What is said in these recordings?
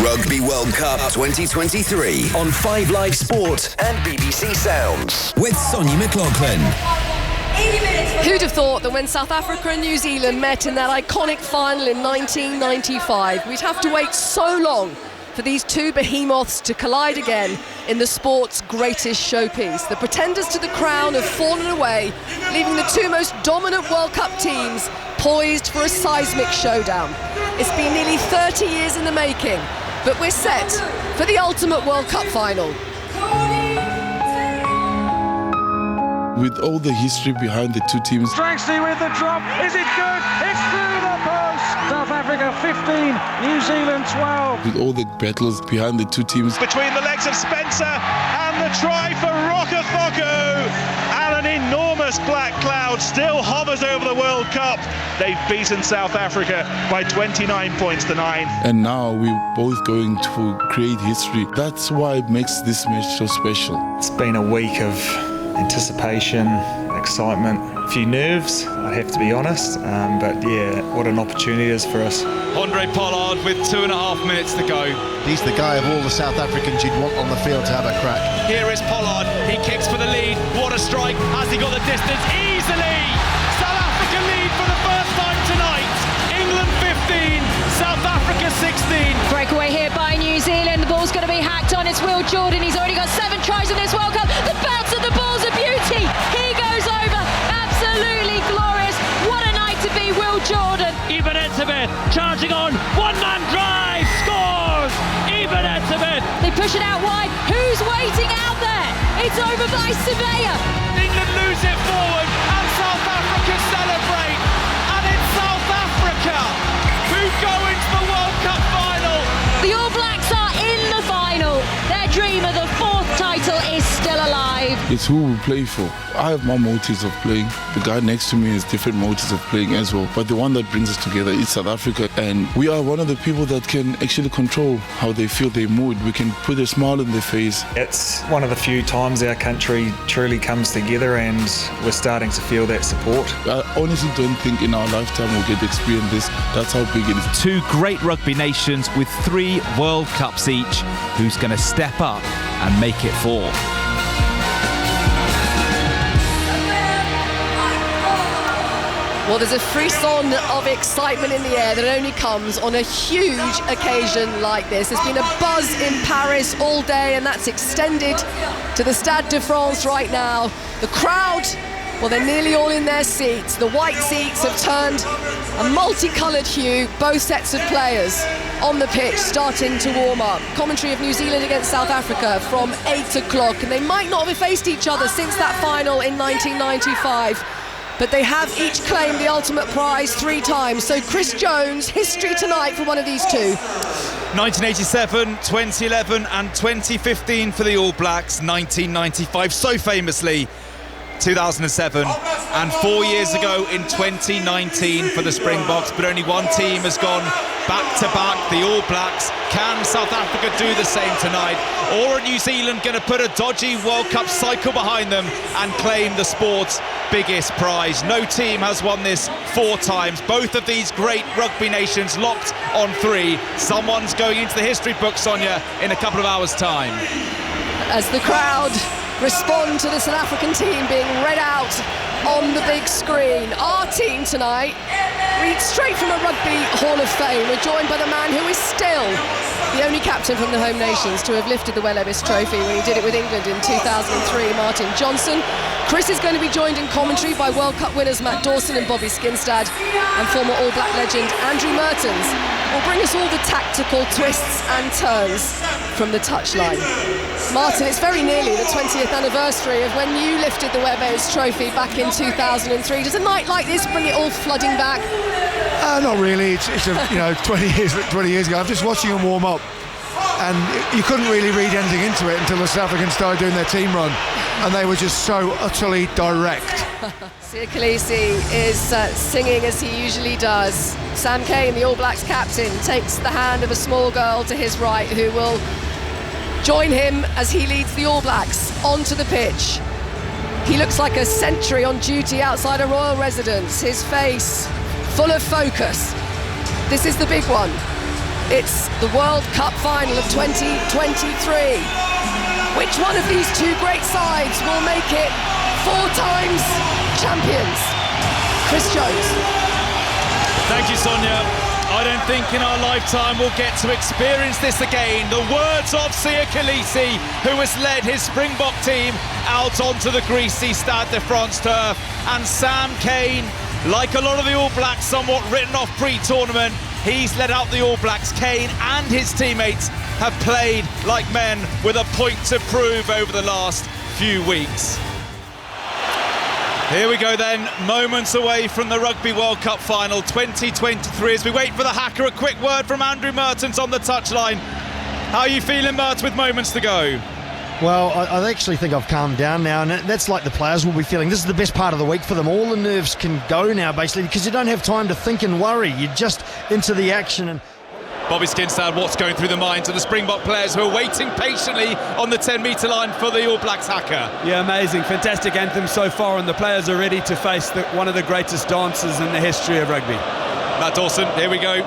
Rugby World Cup 2023 on 5 Live Sport and BBC Sounds with Sonja McLaughlan. Who'd have thought that when South Africa and New Zealand met in that iconic final in 1995, we'd have to wait so long for these two behemoths to collide again in the sport's greatest showpiece. The pretenders to the crown have fallen away, leaving the two most dominant World Cup teams poised for a seismic showdown. It's been nearly 30 years in the making, but we're set for the ultimate World Cup final. With all the history behind the two teams. Draxley with the drop. Is it good? It's through the post. South Africa 15, New Zealand 12. With all the battles behind the two teams. Between the legs of Spencer and the try for Rokafoko. And an enormous black cloud still hovers over the World Cup. They've beaten South Africa by 29 points to 9. And now we're both going to create history. That's why it makes this match so special. It's been a week of anticipation, excitement, a few nerves, I have to be honest, but yeah, what an opportunity it is for us. Andre Pollard with 2.5 minutes to go. He's the guy of all the South Africans you'd want on the field to have a crack. Here is Pollard, he kicks for the lead, what a strike, has he got the distance? Easily! South Africa lead for the first time tonight. England 15, South Africa 16. Breakaway here by New Zealand, the ball's going to be hacked on, it's Will Jordan, he's already got 7 tries in this World Cup, the bounce of the ball's a beauty, he goes over, absolutely glorious, what a night to be Will Jordan. Eben Etzebeth charging on, one-man drive, scores, Eben Etzebeth. They push it out wide, who's waiting out there? It's over by Surveyor. England lose it forward and South Africa celebrate, and it's South Africa who go into the World Cup final. The All Blacks are in the final, their dream of the 4th title is still alive. It's who we play for. I have my motives of playing. The guy next to me has different motives of playing as well. But the one that brings us together is South Africa. And we are one of the people that can actually control how they feel their mood. We can put a smile on their face. It's one of the few times our country truly comes together and we're starting to feel that support. I honestly don't think in our lifetime we'll get to experience this. That's how big it is. Two great rugby nations with 3 World Cups each. Who's going to step up and make it 4? Well, there's a frisson of excitement in the air that only comes on a huge occasion like this. There's been a buzz in Paris all day, and that's extended to the Stade de France right now. The crowd, well, they're nearly all in their seats. The white seats have turned a multicoloured hue. Both sets of players on the pitch starting to warm up. Commentary of New Zealand against South Africa from 8 o'clock, and they might not have faced each other since that final in 1995. But they have each claimed the ultimate prize 3 times. So Chris Jones, history tonight for one of these two. 1987, 2011 and 2015 for the All Blacks, 1995 so famously, 2007 and 4 years ago in 2019 for the Springboks, but only one team has gone back-to-back, the All Blacks. Can South Africa do the same tonight? Or are New Zealand going to put a dodgy World Cup cycle behind them and claim the sport's biggest prize? No team has won this 4 times. Both of these great rugby nations locked on 3. Someone's going into the history book, Sonja, in a couple of hours' time. As the crowd respond to the South African team being read out on the big screen. Our team tonight, reads straight from a Rugby Hall of Fame. We're joined by the man who is still the only captain from the home nations to have lifted the Well-Ellis Trophy when he did it with England in 2003, Martin Johnson. Chris is going to be joined in commentary by World Cup winners Matt Dawson and Bobby Skinstad, and former All Black legend Andrew Mehrtens will bring us all the tactical twists and turns from the touchline. Martin, it's very nearly the 20th anniversary of when you lifted the Well-Ellis Trophy back in 2003. Does a night like this bring it all flooding back? Not really. It's 20 years ago. I'm just watching them warm up, and you couldn't really read anything into it until the South Africans started doing their team run, and they were just so utterly direct. Siya Kolisi is singing as he usually does. Sam Cane, the All Blacks captain, takes the hand of a small girl to his right who will join him as he leads the All Blacks onto the pitch. He looks like a sentry on duty outside a royal residence, his face full of focus. This is the big one. It's the World Cup final of 2023. Which one of these two great sides will make it 4 times champions? Chris Jones. Thank you, Sonja. I don't think in our lifetime we'll get to experience this again. The words of Sia Khaleesi, who has led his Springbok team out onto the greasy Stade de France turf, and Sam Cane, like a lot of the All Blacks, somewhat written off pre-tournament. He's led out the All Blacks. Cane and his teammates have played like men with a point to prove over the last few weeks. Here we go then, moments away from the Rugby World Cup final 2023. As we wait for the hacker, a quick word from Andrew Mehrtens on the touchline. How are you feeling, Mert, with moments to go? Well, I actually think I've calmed down now, and that's like the players will be feeling. This is the best part of the week for them. All the nerves can go now, basically, because you don't have time to think and worry. You're just into the action. And Bobby Skinstad, what's going through the minds of the Springbok players who are waiting patiently on the 10-metre line for the All Blacks hacker? Yeah, amazing, fantastic anthem so far, and the players are ready to face one of the greatest dancers in the history of rugby. Matt Dawson, here we go.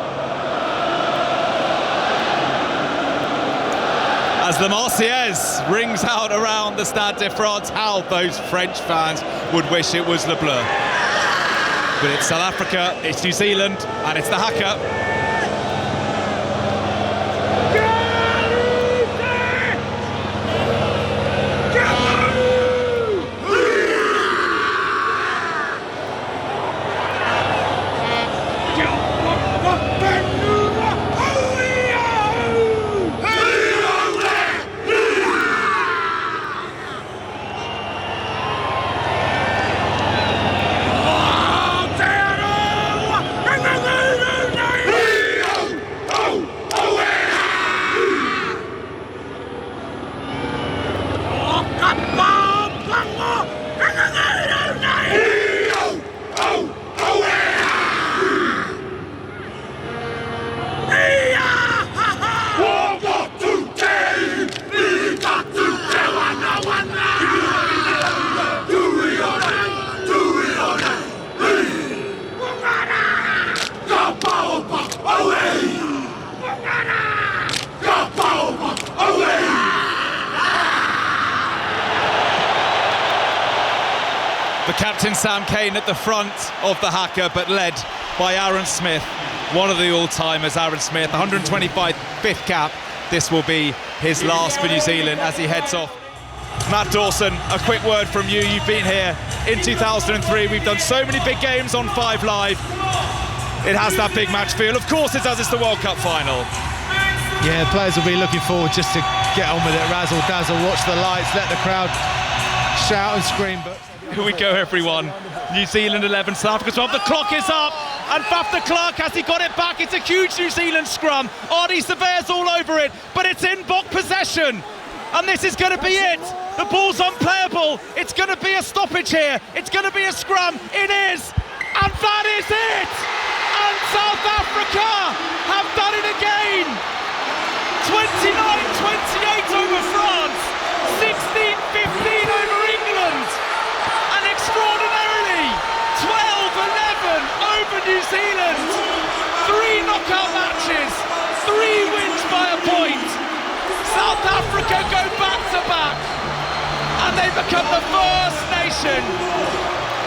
As the Marseillaise rings out around the Stade de France, how those French fans would wish it was Le Bleu. But it's South Africa, it's New Zealand, and it's the hacker. Captain Sam Cane at the front of the hacker, but led by Aaron Smith, one of the all-timers. Aaron Smith, 125th cap. This will be his last for New Zealand as he heads off. Matt Dawson, a quick word from you. You've been here in 2003. We've done so many big games on 5 Live. It has that big match feel. Of course it does, it's the World Cup final. Yeah, players will be looking forward just to get on with it, razzle dazzle, watch the lights, let the crowd shout and scream. But here we go, everyone. New Zealand 11, South Africa 12. The clock is up, and Faf de Klerk, has he got it back? It's a huge New Zealand scrum. Arnie Surveyor's all over it, but it's in Bok possession. And this is going to be it. The ball's unplayable. It's going to be a stoppage here. It's going to be a scrum. It is. And that is it. And South Africa have done it again. 29-28 over France. 16-15 over England. And extraordinarily, 12-11 over New Zealand. 3 knockout matches. 3 wins by a point. South Africa go back-to-back, and they become the first nation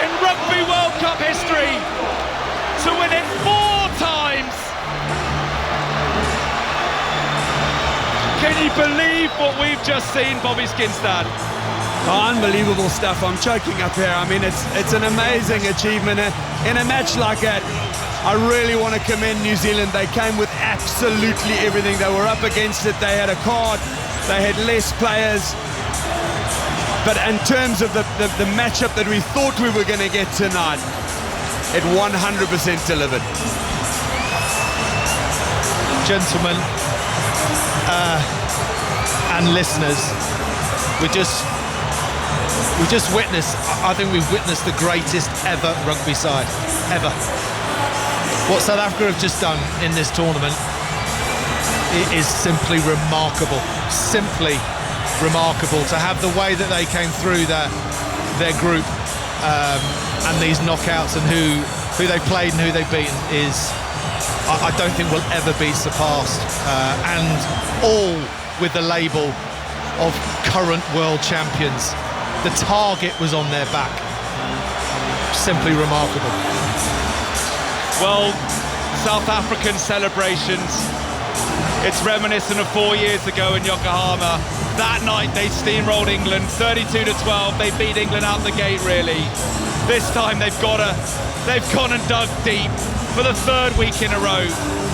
in Rugby World Cup history to win it 4 times. Can you believe what we've just seen, Bobby Skinstad? Oh, unbelievable stuff. I'm choking up here. I mean, it's an amazing achievement in a match like that. I really want to commend New Zealand. They came with absolutely everything. They were up against it. They had a card. They had less players. But in terms of the matchup that we thought we were going to get tonight, it 100% delivered. Gentlemen and listeners, we just witnessed, I think we've witnessed the greatest ever rugby side, ever. What South Africa have just done in this tournament is simply remarkable. Simply remarkable to have the way that they came through their group and these knockouts and who they played and who they beaten is I don't think will ever be surpassed, and all with the label of current world champions. The target was on their back. Simply remarkable. Well, South African celebrations, it's reminiscent of 4 years ago in Yokohama. That night they steamrolled England 32-12. They beat England out the gate, really. This time they've gone and dug deep for the third week in a row.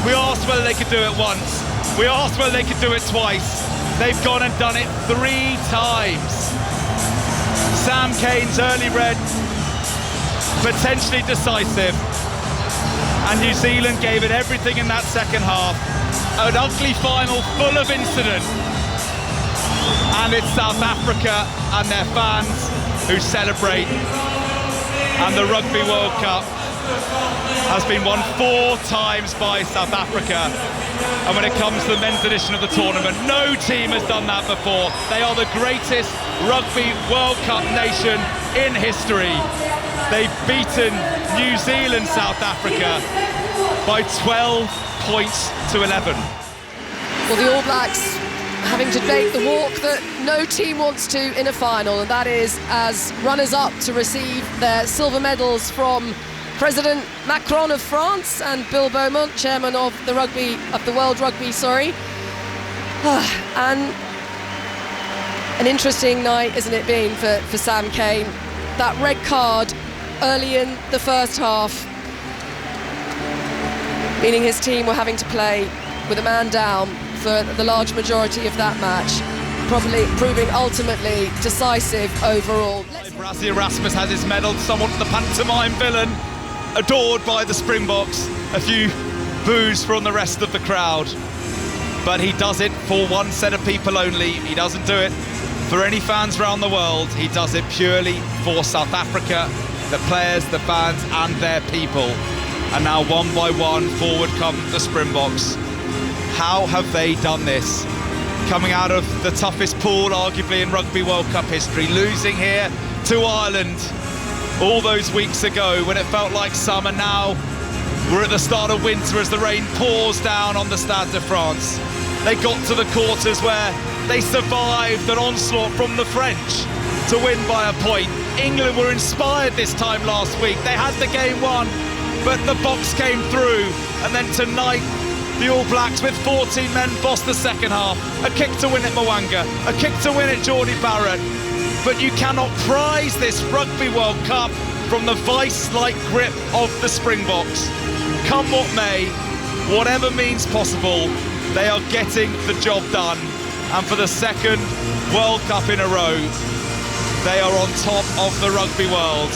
We asked whether they could do it once. We asked whether they could do it twice. They've gone and done it 3 times. Sam Cane's early red, potentially decisive. And New Zealand gave it everything in that second half. An ugly final full of incident. And it's South Africa and their fans who celebrate. And the Rugby World Cup has been won 4 times by South Africa. And when it comes to the men's edition of the tournament, no team has done that before. They are the greatest Rugby World Cup nation in history. They've beaten New Zealand, South Africa by 12 points to 11. Well, the All Blacks having to make the walk that no team wants to in a final, and that is as runners-up to receive their silver medals from President Macron of France and Bill Beaumont, chairman of the World Rugby, and an interesting night, isn't it, been for Sam Cane? That red card early in the first half, meaning his team were having to play with a man down for the large majority of that match, probably proving ultimately decisive overall. Brazzy Erasmus has his medal, somewhat the pantomime villain, adored by the Springboks. A few boos from the rest of the crowd, but he does it for one set of people only. He doesn't do it for any fans around the world. He does it purely for South Africa, the players, the fans and their people. And now one by one forward come the Springboks. How have they done this? Coming out of the toughest pool arguably in Rugby World Cup history, losing here to Ireland all those weeks ago when it felt like summer. Now we're at the start of winter as the rain pours down on the Stade de France. They got to the quarters where they survived an onslaught from the French to win by a point. England were inspired this time last week. They had the game won, but the Boks came through. And then tonight, the All Blacks with 14 men bossed the second half. A kick to win at Mwanga, a kick to win at Geordie Barrett. But you cannot prize this Rugby World Cup from the vice-like grip of the Springboks. Come what may, whatever means possible, they are getting the job done. And for the second World Cup in a row, they are on top of the rugby world.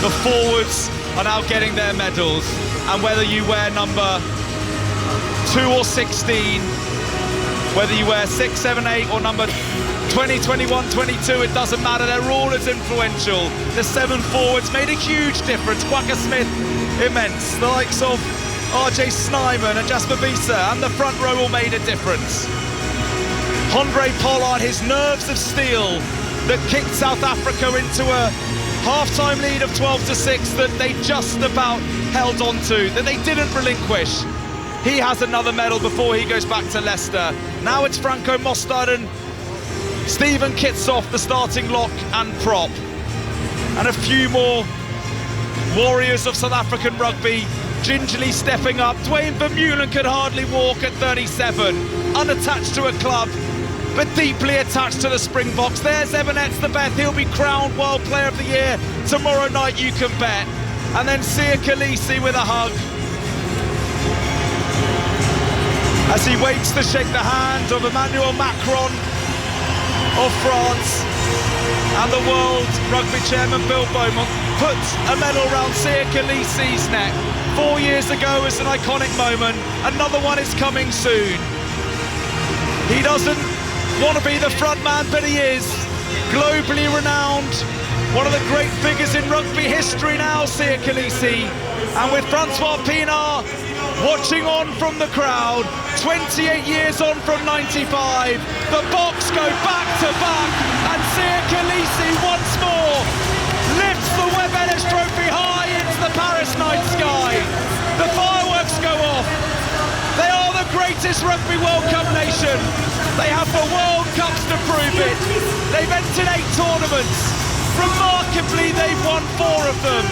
The forwards are now getting their medals, and whether you wear number 2 or 16, whether you wear 6, 7, 8 or number 20, 21, 22, it doesn't matter. They're all as influential. The 7 forwards made a huge difference. Quacka Smith, immense. The likes of RJ Snyman and Jasper Wiese and the front row all made a difference. Andre Pollard, his nerves of steel that kicked South Africa into a half-time lead of 12-6 that they just about held on to, that they didn't relinquish. He has another medal before he goes back to Leicester. Now it's Franco Mostard and Stephen Kitsoff, the starting lock and prop. And a few more warriors of South African rugby gingerly stepping up. Dwayne Vermeulen could hardly walk at 37, unattached to a club, but deeply attached to the Springboks. There's Evan Etzebeth, he'll be crowned World Player of the Year tomorrow night, you can bet. And then Siya Kolisi with a hug as he waits to shake the hand of Emmanuel Macron of France, and the World Rugby Chairman Bill Beaumont puts a medal round Siya Kolisi's neck. 4 years ago was an iconic moment, another one is coming soon. He doesn't want to be the front man, but he is. Globally renowned, one of the great figures in rugby history now, Siya Kolisi. And with Francois Pienaar watching on from the crowd, 28 years on from 95, the Boks go back to back, and Siya Kolisi once more lifts the Webb Ellis Trophy high into the Paris night sky. The fireworks go off, this Rugby World Cup nation. They have the World Cups to prove it. They've entered 8 tournaments. Remarkably, they've won 4 of them.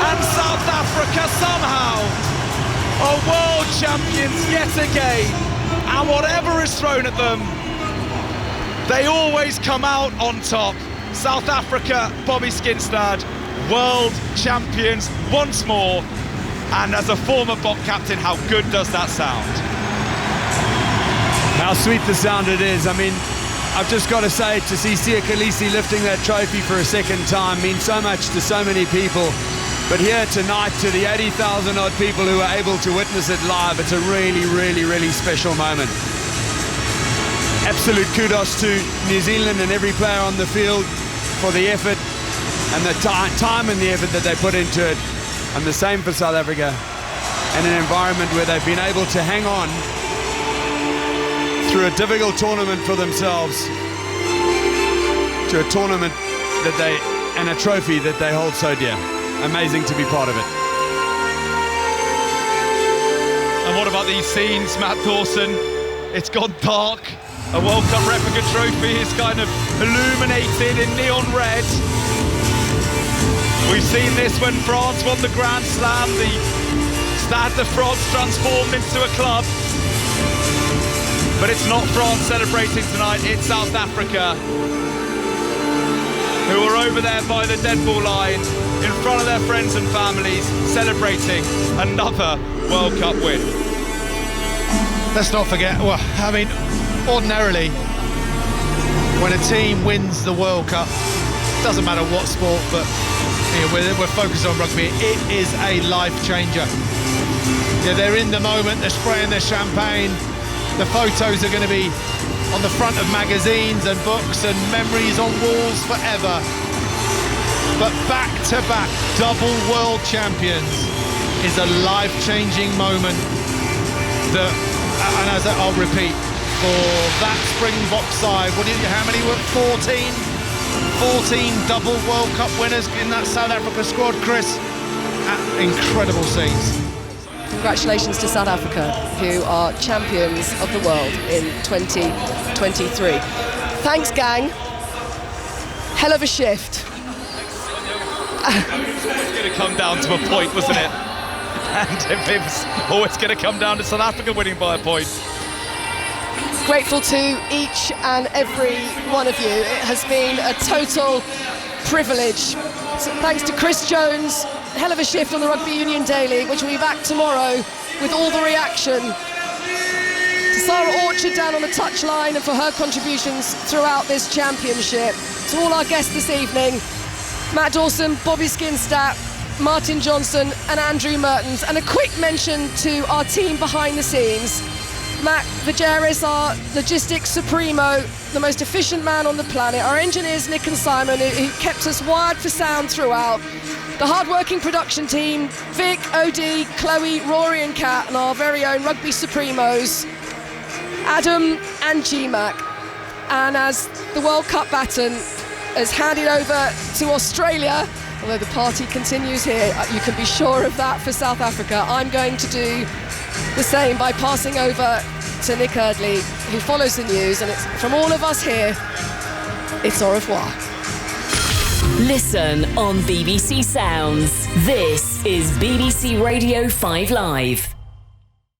And South Africa somehow are world champions yet again. And whatever is thrown at them, they always come out on top. South Africa, Bobby Skinstad, world champions once more. And as a former Bok captain, how good does that sound? How sweet the sound it is. I mean, I've just got to say, to see Siya Kolisi lifting that trophy for a second time means so much to so many people. But here tonight, to the 80,000 odd people who are able to witness it live, it's a really, really, really special moment. Absolute kudos to New Zealand and every player on the field for the effort and the time and the effort that they put into it. And the same for South Africa, in an environment where they've been able to hang on through a difficult tournament for themselves to a tournament that and a trophy that they hold so dear. Amazing to be part of it. And what about these scenes, Matt Dawson? It's gone dark. A World Cup replica trophy is kind of illuminated in neon red. We've seen this when France won the Grand Slam, the Stade de France transformed into a club. But it's not France celebrating tonight, it's South Africa, who are over there by the dead ball line, in front of their friends and families, celebrating another World Cup win. Let's not forget, well, I mean, ordinarily, when a team wins the World Cup, doesn't matter what sport, but we're focused on rugby, it is a life changer. Yeah, they're in the moment, they're spraying their champagne, the photos are going to be on the front of magazines and books and memories on walls forever. But back-to-back double world champions is a life-changing moment that, and as I'll repeat, for that Springbok side, how many were 14 double World Cup winners in that South Africa squad, Chris. Incredible scenes. Congratulations to South Africa, who are champions of the world in 2023. Thanks, gang. Hell of a shift. It was always going to come down to a point, wasn't it? And it was always going to come down to South Africa winning by a point. Grateful to each and every one of you. It has been a total privilege. So thanks to Chris Jones, hell of a shift on the Rugby Union Daily, which will be back tomorrow with all the reaction. To Sarah Orchard down on the touchline and for her contributions throughout this championship. To all our guests this evening, Matt Dawson, Bobby Skinstad, Martin Johnson and Andrew Mehrtens. And a quick mention to our team behind the scenes. Matt Vigeris, our logistics supremo, the most efficient man on the planet. Our engineers, Nick and Simon, who kept us wired for sound throughout. The hard-working production team, Vic, Odie, Chloe, Rory and Kat, and our very own rugby supremos, Adam and GMAC. And as the World Cup baton is handed over to Australia, although the party continues here, you can be sure of that for South Africa, I'm going to do the same by passing over to Nick Eardley, who follows the news, and it's from all of us here, it's au revoir. Listen on BBC Sounds. This is BBC Radio 5 Live.